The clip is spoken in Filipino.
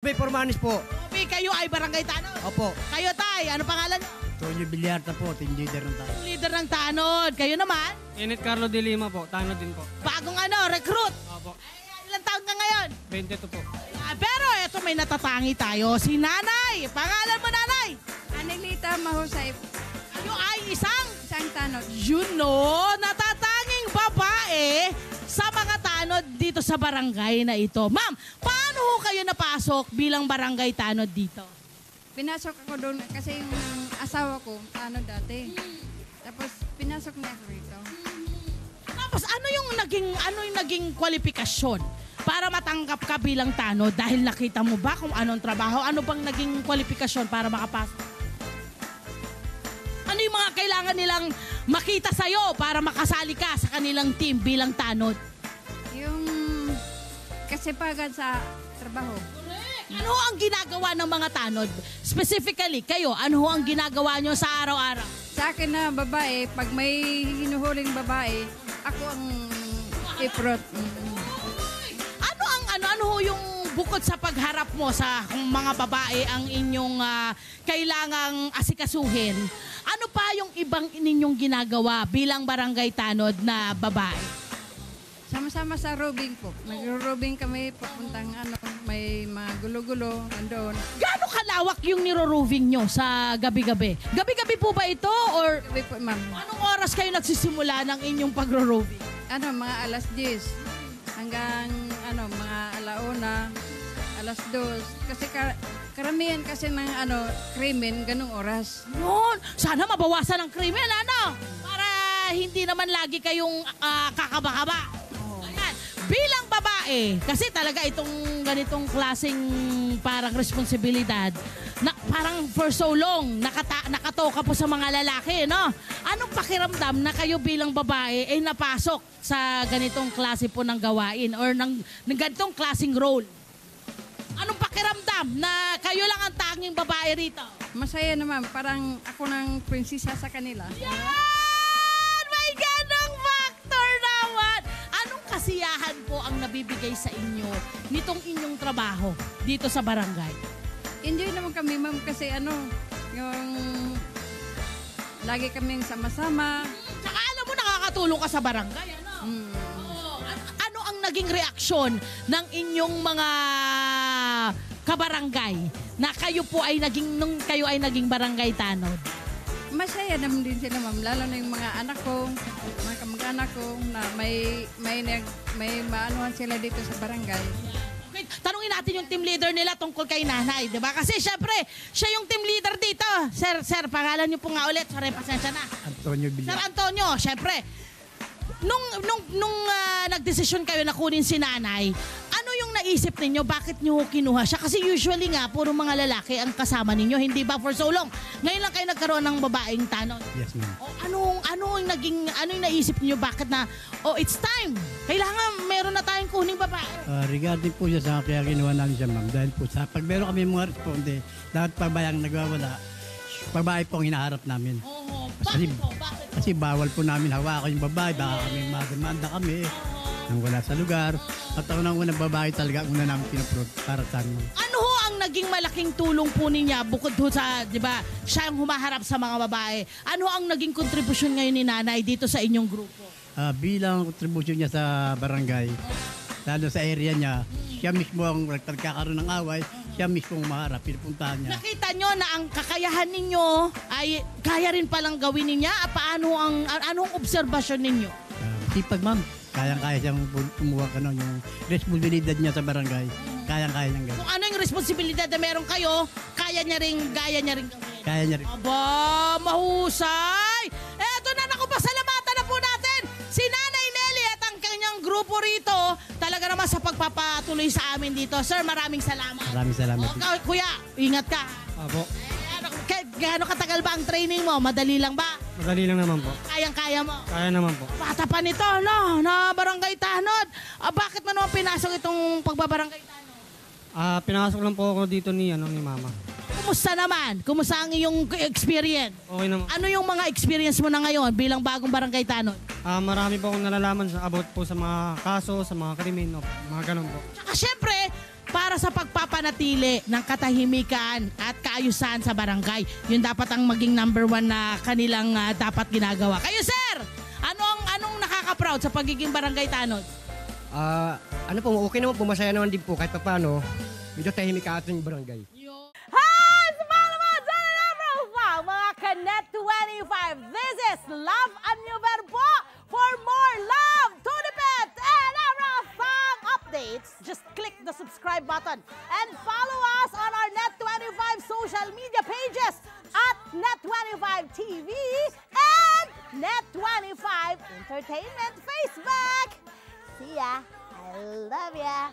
May Formanis po. Obi, kayo ay barangay Tanod. Opo. Kayo tay, ano pangalan niyo? Tonyo Villarta po, team leader ng tayo. Leader ng Tanod. Kayo naman? Init Carlo de Lima po, Tanod din po. Bagong recruit. Opo, Ay, ilang taon ka ngayon? 22 po. Pero eto may natatangi tayo. Si Nanay. Pangalan mo, Nanay? Anelita Mahusay, Kayo ay isang Tanod. natatanging babae sa mga tanod dito sa barangay na ito. Ma'am, paano ho kayo napasok bilang barangay tanod dito? Pinasok ako doon kasi yung asawa ko, dati. Tapos pinasok niya ako rito. Tapos ano yung naging kwalifikasyon para matanggap ka bilang tanod? Dahil nakita mo ba kung anong trabaho? Ano bang naging kwalifikasyon para makapasok? Ano yung mga kailangan nilang makita sa'yo para makasali ka sa kanilang team bilang tanod? Yung kasipagan sa trabaho. Ano ang ginagawa ng mga tanod? Specifically, kayo, ano ang ginagawa nyo sa araw-araw? Sa akin na babae, pag may hinuhuling babae, ako ang iprot. Ano ho yung bukod sa pagharap mo sa mga babae ang inyong kailangang asikasuhin? Ano pa yung ibang ninyong ginagawa bilang barangay tanod na babae? Sama-sama sa roving po. Nag-roving kami papuntang may mga gulo-gulo, nandoon. Gaano kalawak yung niro-roving nyo sa gabi-gabi? Gabi-gabi po ba ito or Gabi po, ma'am. anong oras kayo nagsisimula ng inyong pagro-roving? Mga alas 10 hanggang mga alauna, alas 2. Kasi karamihan kasi ng krimen, ganung oras. Yun, sana mabawasan ang krimen, para hindi naman lagi kayong kakaba-kaba. Ayan, bilang babae, kasi talaga itong ganitong klaseng parang responsibilidad, na parang for so long, nakatoka po sa mga lalaki, no? Anong pakiramdam na kayo bilang babae ay napasok sa ganitong klase po ng gawain or ng ganitong klaseng role? Anong pakiramdam na kayo lang ang tanging babae rito? Masaya naman, parang ako ng prinsesa sa kanila. Yan! May ganong factor naman! Anong kasiyahan po ang nabibigay sa inyo nitong inyong trabaho dito sa barangay? Enjoy naman kami, ma'am, kasi yung lagi kaming sama-sama. Saka alam mo, nakakatulong ka sa barangay, Oo. Ano ang naging reaksyon ng inyong mga kabarangay na kayo po ay nung kayo ay naging barangay tanod? Masaya naman din sila, ma'am, lalo na yung mga anak ko, mga kamag-anak ko, na may maanuhan sila dito sa barangay. Okay, tanungin natin yung team leader nila tungkol kay Nanay, di ba? Kasi syempre, siya yung team leader dito. Sir, pangalan niyo po nga ulit. Sorry, pasensya na. Antonio Sir Villarta. Antonio, syempre, nung nagdesisyon kayo na kunin si Nanay, ano yung naisip ninyo? Bakit nyo kinuha siya? Kasi usually nga, puro mga lalaki ang kasama ninyo, hindi ba for so long? Ngayon lang kayo nagkaroon ng babaeng tanod. Yes, ma'am. Ano yung naisip niyo? Bakit na, it's time. Kailangan meron na tayong kuning babae. Regarding po siya sa kaya ginawa namin siya, ma'am. Dahil po sa pag meron kami mga responde, dapat pabayang nagwawala, babae po ang hinaharap namin. Oo. Bakit po? Bakit? Kasi bawal po namin hawakan yung babae, baka kami mademanda kami nang wala sa lugar. At ako nang unang babae talaga, una namin pinaprod para sa amin. Ano ho ang naging malaking tulong po niya bukod ho sa, di ba, siya ang humaharap sa mga babae? Ano ang naging kontribusyon ngayon ni Nanay dito sa inyong grupo? Bilang contribution niya sa barangay, lalo sa area niya, siya mismo ang nagkakaroon ng away, siya mismo ang maharap, pinupuntahan niya. Nakita nyo na ang kakayahan ninyo ay kaya rin palang gawin niya? Anong obserbasyon ninyo? Sipag, ma'am. Kayang-kaya siyang kumuha yung responsibilidad niya sa barangay. Kayang-kaya niyang gawin. Kung ano yung responsibilidad na meron kayo, gaya niya rin gawin. Kaya niya rin. Aba, mahusay! Eto na, naku, pasalamatan na po natin si Nanay Nelly at ang kanyang grupo rito. Talaga naman sa pagpapatuloy sa amin dito. Sir, maraming salamat. Maraming salamat. Kuya, ingat ka. Opo, Gaano katagal ba ang training mo? Madali lang ba? madali lang naman po. Kayang-kaya mo? Kaya naman po. Bata pa nito, no? Na barangay tanod. Bakit mo naman pinasok itong pagbabarangay tanod? Pinasok lang po ako dito ni Mama. Kumusta naman? Kumusta ang iyong experience? Okay naman. Ano yung mga experience mo na ngayon bilang bagong barangay tanod? Marami po akong nalalaman about po sa mga kaso, sa mga krimen, mga ganun po. Tsaka syempre, para sa pagpapanatili ng katahimikan at kaayusan sa barangay. Yun dapat ang maging number 1 na kanilang dapat ginagawa. Kayo, sir! Anong nakaka-proud sa pagiging barangay tanod? Ano po, okay naman po, masaya naman din po kahit paano, medyo tahimik ka ating barangay. Hi! Sumala mo dyan na profile, mga Kanet 25. This is Love Anyo Verbo for more love to the pet and everything updates. Just click the subscribe button and follow us on our Net25 social media pages at Net25 TV and Net25 Entertainment Facebook. See ya. I love ya.